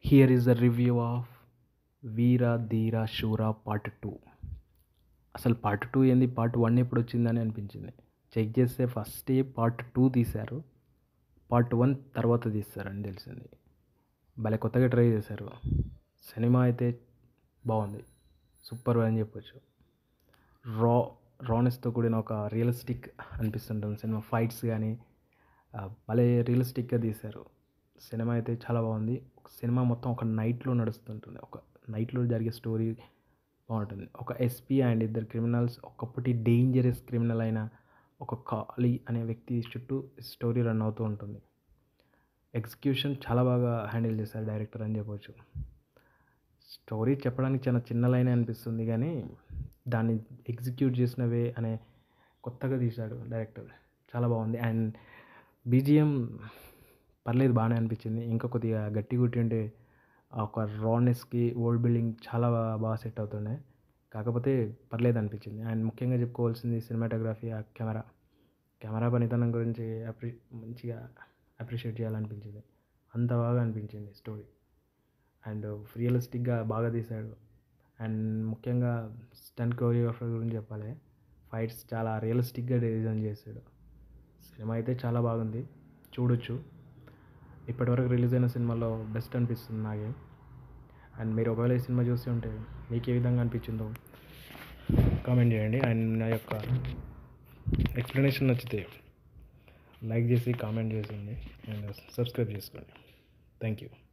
Here is the review of Veera Dheera Soora part 2. అసలు part 2 ఏంది, part 1 ఎప్పుడు వచ్చిందని అనిపించింది. చెక్ చేస్తే ఫస్టే పార్ట్ 2 తీశారు, పార్ట్ 1 తర్వాత తీస్తారని తెలిసింది. భలే కొత్తగా ట్రై చేశారు. సినిమా అయితే బాగుంది, సూపర్ అని చెప్పొచ్చు. రా రానెస్తో కూడిన ఒక రియలిస్టిక్ అనిపిస్తుంటుంది సినిమా. ఫైట్స్ కానీ భలే రియలిస్టిక్గా తీశారు. సినిమా అయితే చాలా బాగుంది. సినిమా మొత్తం ఒక నైట్లో నడుస్తుంటుంది, ఒక నైట్లో జరిగే స్టోరీ బాగుంటుంది. ఒక ఎస్పీ అండ్ ఇద్దరు క్రిమినల్స్, ఒకప్పటి డేంజరస్ క్రిమినల్ అయిన ఒక కాళీ అనే వ్యక్తి చుట్టూ స్టోరీ రన్ అవుతూ ఉంటుంది. ఎగ్జిక్యూషన్ చాలా బాగా హ్యాండిల్ చేశారు డైరెక్టర్ అని చెప్పవచ్చు. స్టోరీ చెప్పడానికి చాలా చిన్న లైనే అనిపిస్తుంది, కానీ దాన్ని ఎగ్జిక్యూట్ చేసిన వే అనే కొత్తగా తీశాడు డైరెక్టర్. చాలా బాగుంది. అండ్ బీజిఎం పర్లేదు, బాగానే అనిపించింది. ఇంకా కొద్దిగా గట్టి ఉంటే ఒక రానెస్కి వరల్డ్ బిల్డింగ్ చాలా బాగా సెట్ అవుతుండే. కాకపోతే పర్లేదు అనిపించింది. అండ్ ముఖ్యంగా చెప్పుకోవాల్సింది సినిమాటోగ్రఫీ, ఆ కెమెరా పనితనం గురించి మంచిగా అప్రిషియేట్ చేయాలనిపించింది. అంత బాగా అనిపించింది స్టోరీ. అండ్ రియలిస్టిక్గా బాగా తీశాడు. అండ్ ముఖ్యంగా స్టంట్ కొరియోగ్రాఫర్ గురించి చెప్పాలి. ఫైట్స్ చాలా రియలిస్టిక్గా డిజైన్ చేశాడు. సినిమా అయితే చాలా బాగుంది, చూడొచ్చు. ఇప్పటివరకు రిలీజ్ అయిన సినిమాలో బెస్ట్ అనిపిస్తుంది నాకే. అండ్ మీరు ఒకవేళ ఈ సినిమా చూసి ఉంటే మీకు ఏ విధంగా అనిపించిందో కామెంట్ చేయండి. అండ్ నా యొక్క ఎక్స్ప్లెనేషన్ నచ్చితే లైక్ చేసి కామెంట్ చేసింది అండ్ సబ్స్క్రైబ్ చేసుకోండి. Thank you.